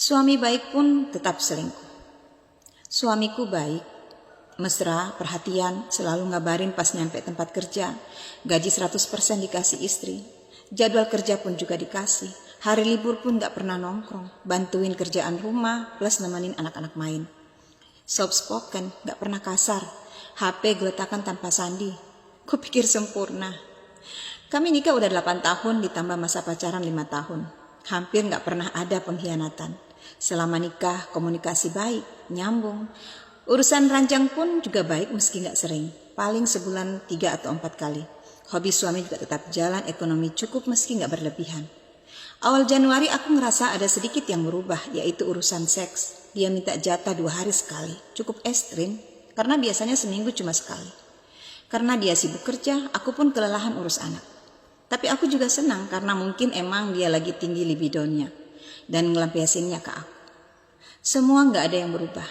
Suami baik pun tetap selingkuh. Suamiku baik, mesra, perhatian, selalu ngabarin pas nyampe tempat kerja. Gaji 100% dikasih istri. Jadwal kerja pun juga dikasih. Hari libur pun gak pernah nongkrong. Bantuin kerjaan rumah plus nemenin anak-anak main. Soft spoken, gak pernah kasar. HP geletakan tanpa sandi. Kupikir sempurna. Kami nikah udah 8 tahun ditambah masa pacaran 5 tahun. Hampir gak pernah ada pengkhianatan. Selama nikah komunikasi baik, nyambung. Urusan ranjang pun juga baik meski gak sering. Paling sebulan 3 atau 4 kali. Hobi suami juga tetap jalan, ekonomi cukup meski gak berlebihan. Awal Januari aku ngerasa ada sedikit yang berubah, yaitu urusan seks. Dia minta jatah 2 hari sekali. Cukup ekstrim, karena biasanya seminggu cuma sekali. Karena dia sibuk kerja, aku pun kelelahan urus anak. Tapi aku juga senang karena mungkin emang dia lagi tinggi libidonya dan ngelampiasinnya ke aku. Semua gak ada yang berubah.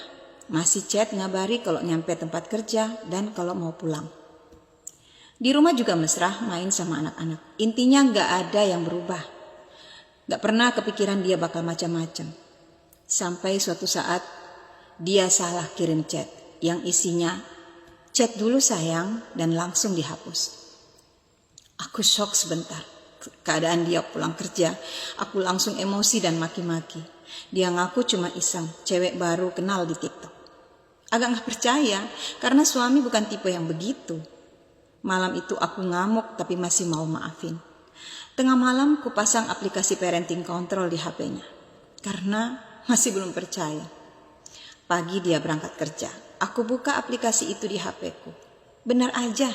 Masih chat ngabari kalau nyampe tempat kerja dan kalau mau pulang. Di rumah juga mesra main sama anak-anak. Intinya gak ada yang berubah. Gak pernah kepikiran dia bakal macam-macam. Sampai suatu saat dia salah kirim chat yang isinya, "Chat dulu sayang," dan langsung dihapus. Aku shock sebentar. Keadaan dia pulang kerja, aku langsung emosi dan maki-maki. Dia ngaku cuma iseng, cewek baru kenal di TikTok. Agak gak percaya, karena suami bukan tipe yang begitu. Malam itu aku ngamuk tapi masih mau maafin. Tengah malam ku pasang aplikasi parenting control di HP-nya. Karena masih belum percaya. Pagi dia berangkat kerja. Aku buka aplikasi itu di HP-ku. Benar aja.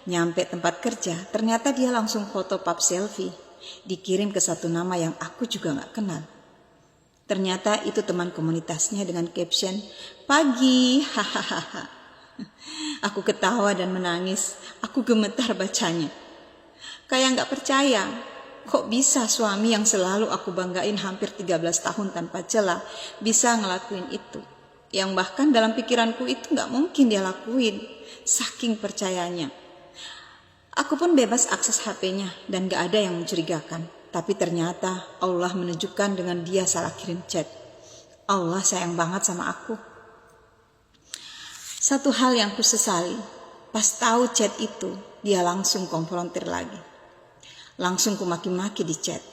Nyampe tempat kerja, ternyata dia langsung foto pub selfie. Dikirim ke satu nama yang aku juga gak kenal. Ternyata itu teman komunitasnya dengan caption, "Pagi, hahaha." Aku ketawa dan menangis. Aku gemetar bacanya. Kayak gak percaya. Kok bisa suami yang selalu aku banggain hampir 13 tahun tanpa celah bisa ngelakuin itu. Yang bahkan dalam pikiranku itu gak mungkin dia lakuin. Saking percayanya. Aku pun bebas akses HP-nya dan gak ada yang mencurigakan. Tapi ternyata Allah menunjukkan dengan dia salah kirim chat. Allah sayang banget sama aku. Satu hal yang kusesali, pas tahu chat itu, dia langsung konfrontir lagi. Langsung kumaki-maki di chat.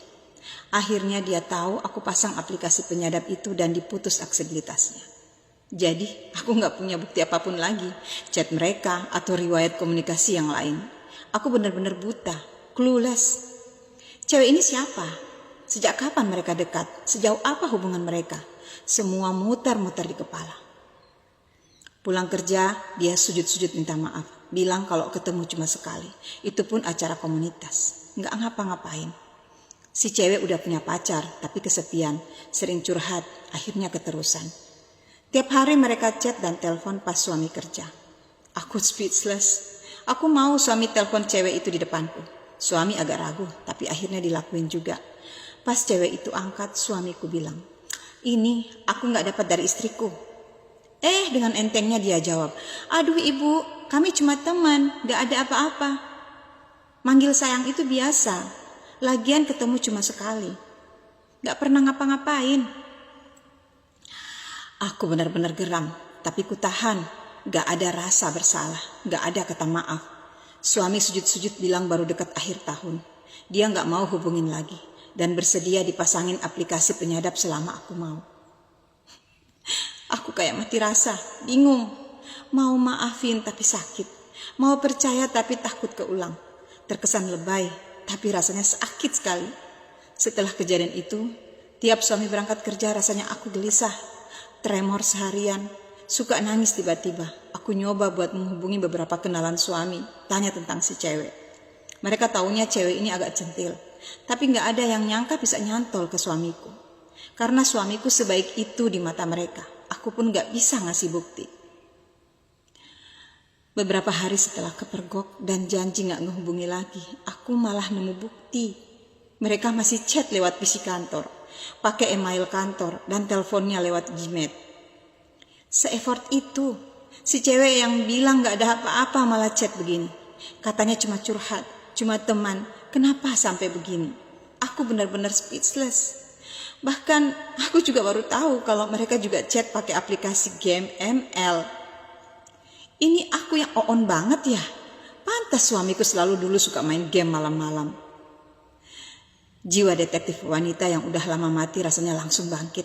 Akhirnya dia tahu aku pasang aplikasi penyadap itu dan diputus aksesibilitasnya. Jadi aku gak punya bukti apapun lagi, chat mereka atau riwayat komunikasi yang lain. Aku benar-benar buta, clueless. Cewek ini siapa? Sejak kapan mereka dekat? Sejauh apa hubungan mereka? Semua mutar-mutar di kepala. Pulang kerja, dia sujud-sujud minta maaf. Bilang kalau ketemu cuma sekali. Itu pun acara komunitas. Nggak ngapa-ngapain. Si cewek udah punya pacar, tapi kesepian. Sering curhat, akhirnya keterusan. Tiap hari mereka chat dan telepon pas suami kerja. Aku speechless. Aku mau suami telepon cewek itu di depanku. Suami agak ragu, tapi akhirnya dilakuin juga. Pas cewek itu angkat, suamiku bilang, "Ini aku gak dapat dari istriku." Dengan entengnya dia jawab, "Aduh ibu, kami cuma teman, gak ada apa-apa." Manggil sayang itu biasa. Lagian ketemu cuma sekali. Gak pernah ngapa-ngapain. Aku benar-benar geram, tapi ku tahan. Gak ada rasa bersalah, gak ada kata maaf. Suami sujud-sujud bilang baru dekat akhir tahun. Dia gak mau hubungin lagi dan bersedia dipasangin aplikasi penyadap selama aku mau. Aku kayak mati rasa, bingung. Mau maafin tapi sakit. Mau percaya tapi takut keulang. Terkesan lebay, tapi rasanya sakit sekali. Setelah kejadian itu, tiap suami berangkat kerja rasanya aku gelisah. Tremor seharian. Suka nangis tiba-tiba. Aku nyoba buat menghubungi beberapa kenalan suami. Tanya tentang si cewek. Mereka taunya cewek ini agak centil. Tapi gak ada yang nyangka bisa nyantol ke suamiku. Karena suamiku sebaik itu di mata mereka. Aku pun gak bisa ngasih bukti. Beberapa hari setelah kepergok dan janji gak ngehubungi lagi, aku malah nemu bukti. Mereka masih chat lewat PC kantor. Pakai email kantor dan teleponnya lewat Gmail. Se-effort itu, si cewek yang bilang gak ada apa-apa malah chat begini. Katanya cuma curhat, cuma teman. Kenapa sampai begini? Aku benar-benar speechless. Bahkan aku juga baru tahu kalau mereka juga chat pakai aplikasi game ML. Ini aku yang on banget ya. Pantas suamiku selalu dulu suka main game malam-malam. Jiwa detektif wanita yang udah lama mati rasanya langsung bangkit.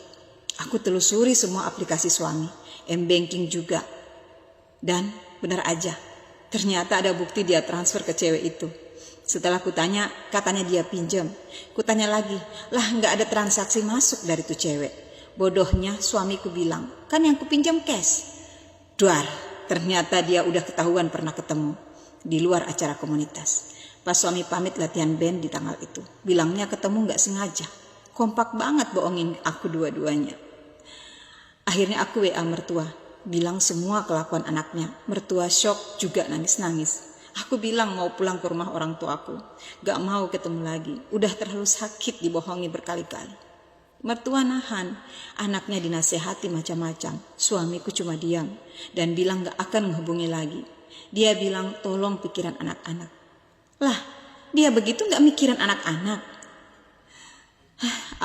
Aku telusuri semua aplikasi suami, M-banking juga. Dan benar aja, ternyata ada bukti dia transfer ke cewek itu. Setelah kutanya, katanya dia pinjam. Kutanya lagi, lah nggak ada transaksi masuk dari tuh cewek. Bodohnya suamiku bilang, kan yang kupinjam cash. Duar, ternyata dia udah ketahuan pernah ketemu di luar acara komunitas. Pas suami pamit latihan band di tanggal itu, bilangnya ketemu gak sengaja. Kompak banget bohongin aku dua-duanya. Akhirnya aku WA mertua, bilang semua kelakuan anaknya. Mertua shock juga nangis-nangis. Aku bilang mau pulang ke rumah orang tuaku, gak mau ketemu lagi. Udah terlalu sakit dibohongi berkali-kali. Mertua nahan, anaknya dinasehati macam-macam. Suamiku cuma diam dan bilang gak akan menghubungi lagi. Dia bilang tolong pikiran anak-anak. Lah, dia begitu gak mikirin anak-anak.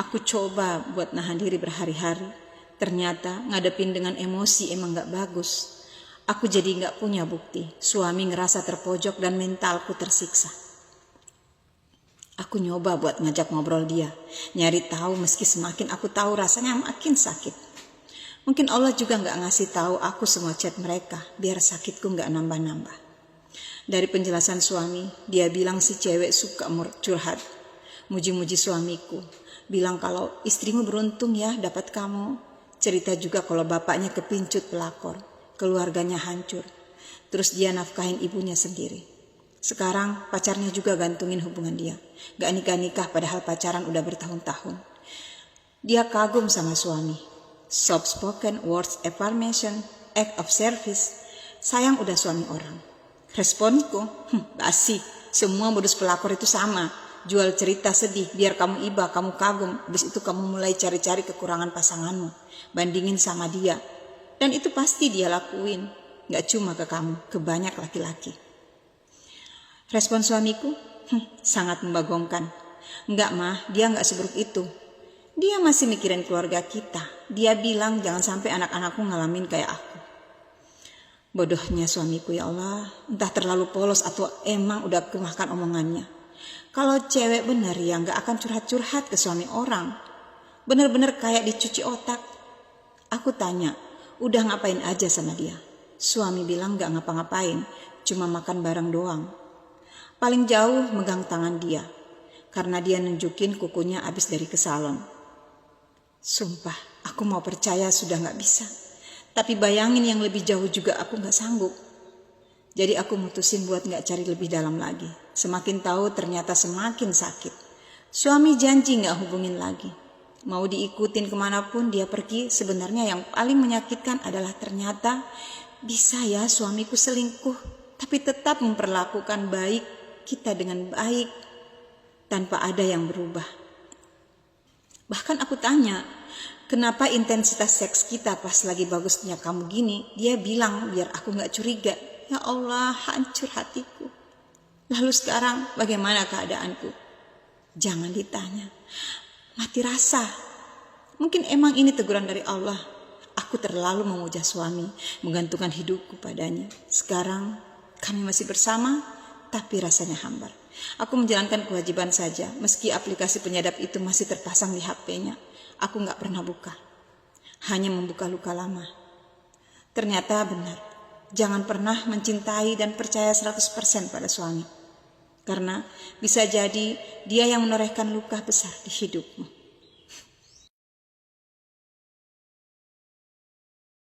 Aku coba buat nahan diri berhari-hari. Ternyata ngadepin dengan emosi emang gak bagus. Aku jadi gak punya bukti. Suami ngerasa terpojok dan mentalku tersiksa. Aku nyoba buat ngajak ngobrol dia. Nyari tahu meski semakin aku tahu rasanya makin sakit. Mungkin Allah juga gak ngasih tahu aku semua chat mereka. Biar sakitku gak nambah-nambah. Dari penjelasan suami, dia bilang si cewek suka curhat. Muji-muji suamiku. Bilang kalau istrimu beruntung ya dapat kamu. Cerita juga kalau bapaknya kepincut pelakor. Keluarganya hancur. Terus dia nafkahin ibunya sendiri. Sekarang pacarnya juga gantungin hubungan dia. Gak nikah-nikah padahal pacaran udah bertahun-tahun. Dia kagum sama suami. Soft spoken words affirmation, act of service. Sayang udah suami orang. Responku, basi. Semua modus pelakor itu sama. Jual cerita sedih, biar kamu iba, kamu kagum. Habis itu kamu mulai cari-cari kekurangan pasanganmu. Bandingin sama dia. Dan itu pasti dia lakuin. Gak cuma ke kamu, ke banyak laki-laki. Respon suamiku, sangat membagongkan. Enggak mah, dia gak seburuk itu. Dia masih mikirin keluarga kita. Dia bilang jangan sampai anak-anakku ngalamin kayak aku. Bodohnya suamiku ya Allah, entah terlalu polos atau emang udah kemakan omongannya. Kalau cewek bener ya gak akan curhat-curhat ke suami orang. Bener-bener kayak dicuci otak. Aku tanya, udah ngapain aja sama dia? Suami bilang gak ngapa-ngapain, cuma makan bareng doang. Paling jauh megang tangan dia, karena dia nunjukin kukunya abis dari ke salon. Sumpah, aku mau percaya sudah gak bisa. Tapi bayangin yang lebih jauh juga aku gak sanggup. Jadi aku mutusin buat gak cari lebih dalam lagi. Semakin tahu ternyata semakin sakit. Suami janji gak hubungin lagi. Mau diikutin kemanapun dia pergi. Sebenarnya yang paling menyakitkan adalah ternyata bisa ya suamiku selingkuh. Tapi tetap memperlakukan baik kita dengan baik. Tanpa ada yang berubah. Bahkan aku tanya, kenapa intensitas seks kita pas lagi bagusnya kamu gini? Dia bilang biar aku gak curiga. Ya Allah, hancur hatiku. Lalu sekarang bagaimana keadaanku? Jangan ditanya. Mati rasa. Mungkin emang ini teguran dari Allah. Aku terlalu memuja suami, menggantungkan hidupku padanya. Sekarang kami masih bersama, tapi rasanya hambar. Aku menjalankan kewajiban saja, meski aplikasi penyadap itu masih terpasang di HP-nya. Aku gak pernah buka. Hanya membuka luka lama. Ternyata benar. Jangan pernah mencintai dan percaya 100% pada suami. Karena bisa jadi dia yang menorehkan luka besar di hidupmu.